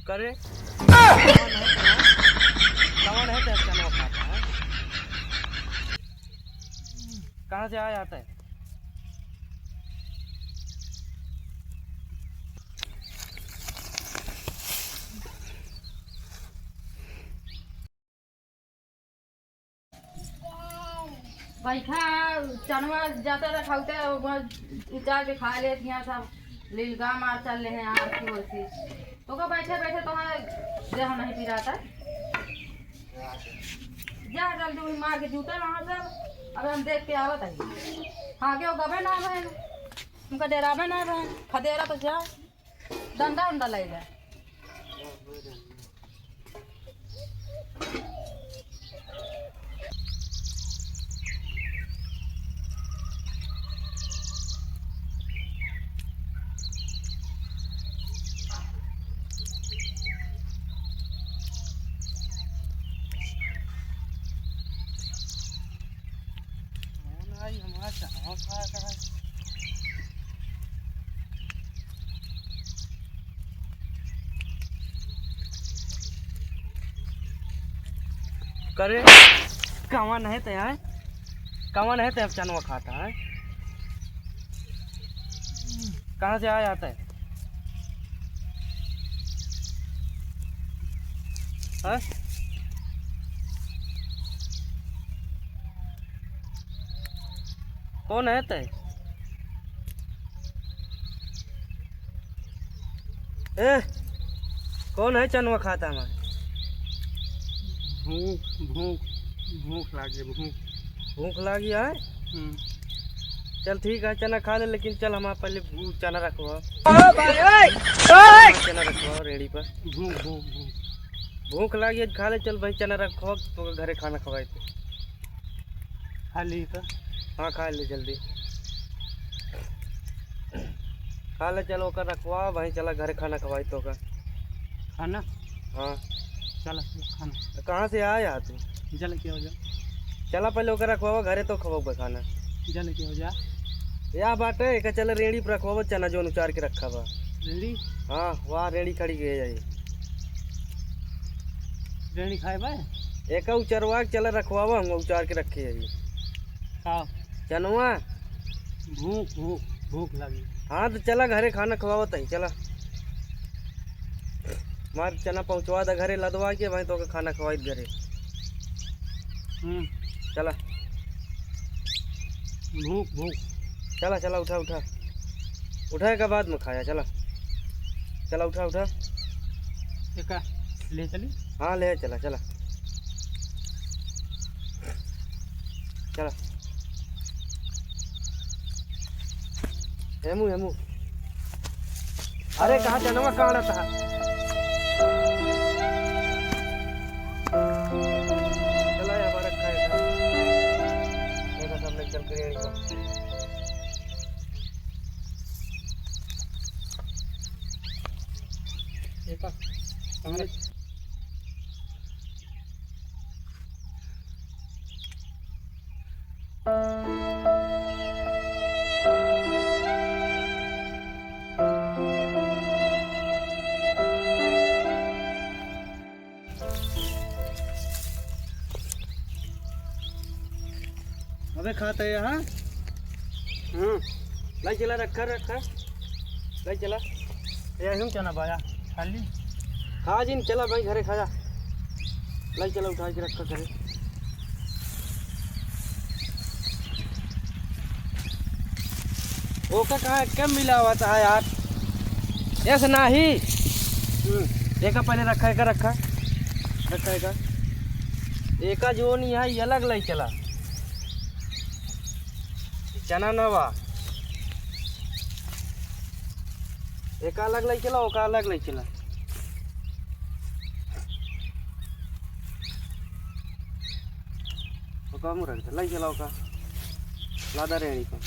करे कौन है तेरा चना खाता है? कहाँ से आया आता है? बैठा चनवा जाता था खाते उचार के खा ले यहाँ सब लीलगा मार चल रहे हैं आरती वरती तो का बैठे बैठे तो देह नहीं पिराता जा जल्दी वही मार के जूता वहाँ सब अब हम देख के आवत है हाँ के वो गबे ना बहन उनका डेराबे ना बहन खदेरा तो जा डंडा उंडा ले जाए करे कौन है ते है? कौन है ते चनवा खाता है? कहाँ से आया आता है? हाँ? कौन है ते? कौन है चनवा खाता है? भूख भूख भूख लागी भूख लगी है? चल ठीक है चना खा ले लेकिन चल हमारा पहले चना रखवा चना रखवा रेडी पर भूख भूख भूख लगी है खा ले चल भाई चना रखवा तो घरे खाना खवाए तो खा ली तो हाँ खा ले जल्दी खा ले चलो कर रखवा भाई चला घरे खाना खवाए तो का खाना हाँ चल खाना कहाँ से आया तू? जल के हो जा चला पहले ओकर रखवा घरे तो खवा खाना जल के हो जा या बाटे का चल रेड़ी पर रखवा चना जो उचार के रखा बा रेडी हाँ वहाँ रेड़ी खड़ी गई जाई रेडी खाए भाई एक उचरवा के चल रखवावा हम उचार के रखे है खाओ चनवा भूख भूख भूख लगी हाँ तो चला घरे खाना खवावा तही चला मार चना पहुँचवा दा घरे लदवा के भाई तो खाना खवाई घरे चला भूख भूख चला चला उठा उठा उठाए के बाद में खाया चला चला उठा उठा एक ले चली हाँ ले चला चला चला हेमू हेमू अरे कहाँ चनवा कहाँ रहता है? चला या बार रखा है देखा सब लोग चल के रेड़ी को एक कहाँ अबे खाता है यहाँ लाई चला रखा रखा लाई चला ये हम चना बाया खाली खा जी चला भाई घरे खा जा लाई चला उठा के रखा घरे ओका कहाँ कम मिला हुआ था यार ऐसा ना ही देखा पहले रखा है का रखा है का एका जो नहीं है ये अलग लाई चला चना नवा एक अलग लाई चला ओका अलग लाई चला ओका मुरग लाई चला ओका लादा रेड़ी को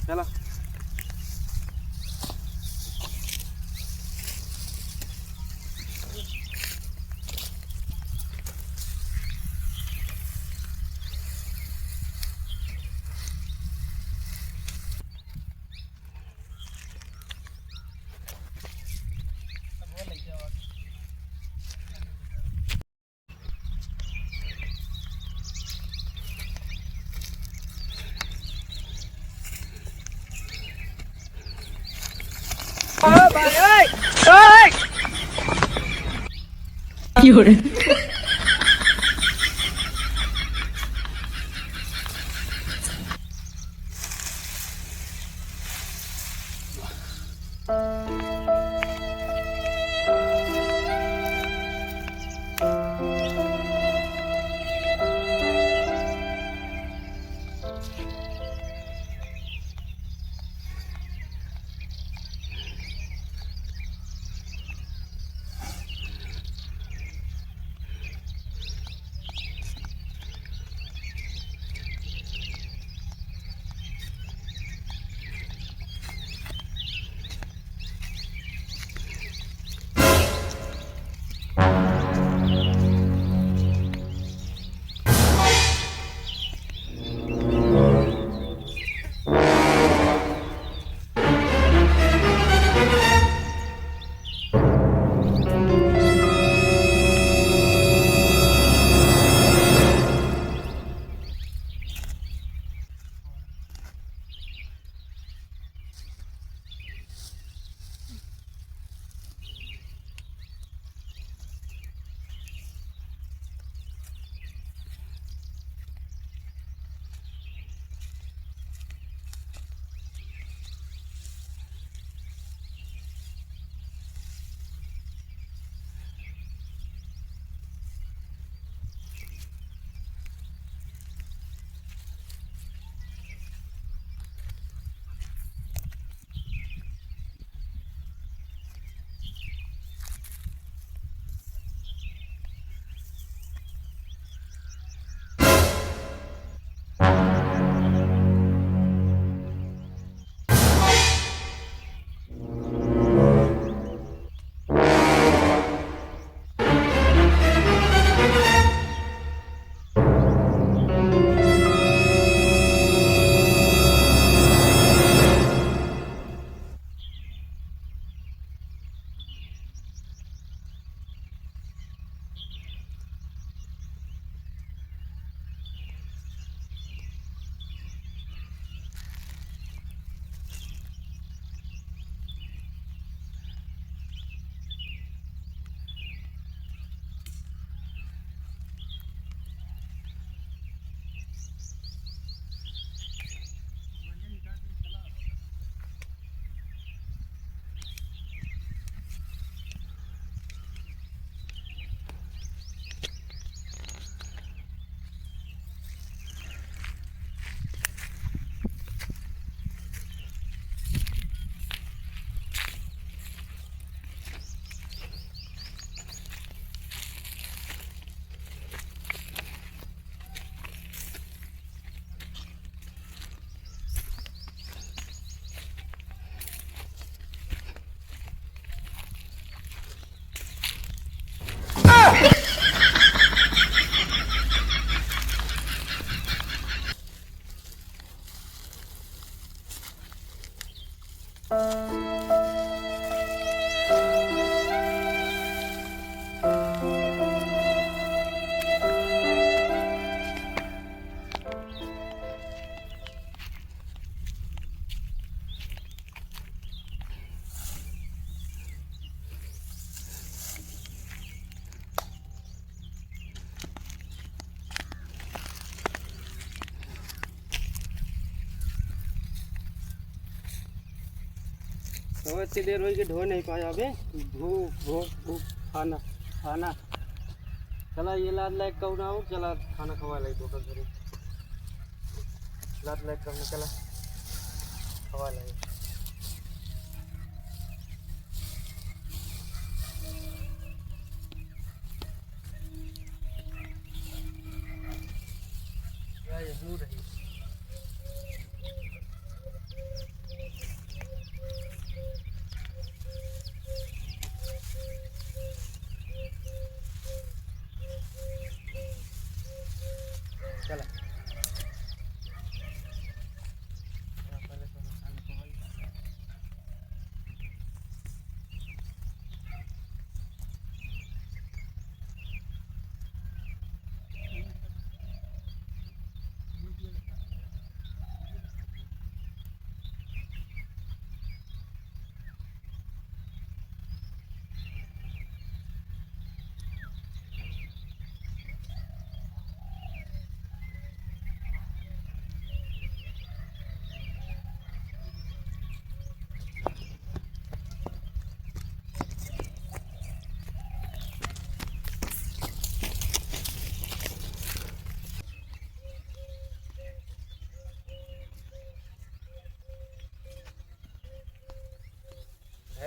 चला तो इतनी देर हुई कि ढो नहीं पाया बे। भूख भूख भूख खाना खाना। चला ये लाद लाइक कहूँ ना हो, चला खाना खवा लाई तो घर लाद लाइक कहूँ चला खवा लाई। ये दूर है। चला पहले तो खाने को वही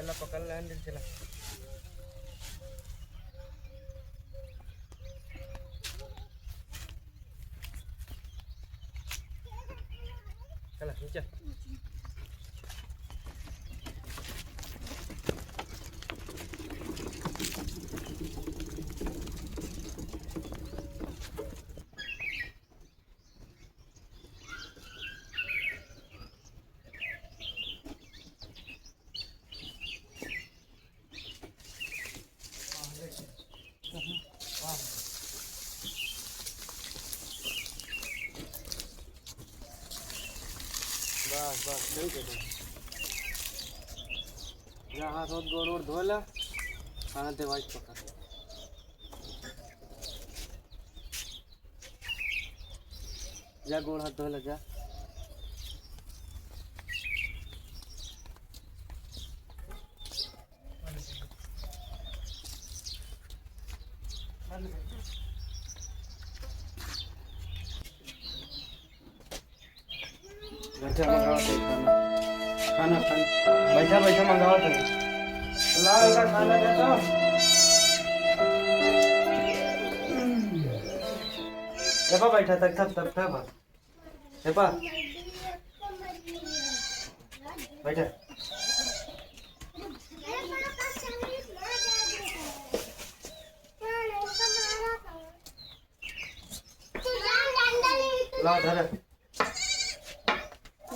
पहला पकड़ ले हैंडल चला। चला नीचे। बस बस नहीं कर जा हाथ हाथ गोड़ वोड़ धो ला खाना दे भाई पकड़ जा गोड़ हाथ धो ला जा बैठा मंगाओ खाना खाना बैठा बैठा मंगाओ लाओ इसका खाना देता हूँ। हेपा बैठा तक तब तब तब हेपा बैठा लाओ धर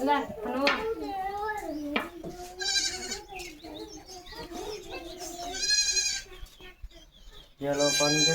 ले हनुआ ये लो पानी दे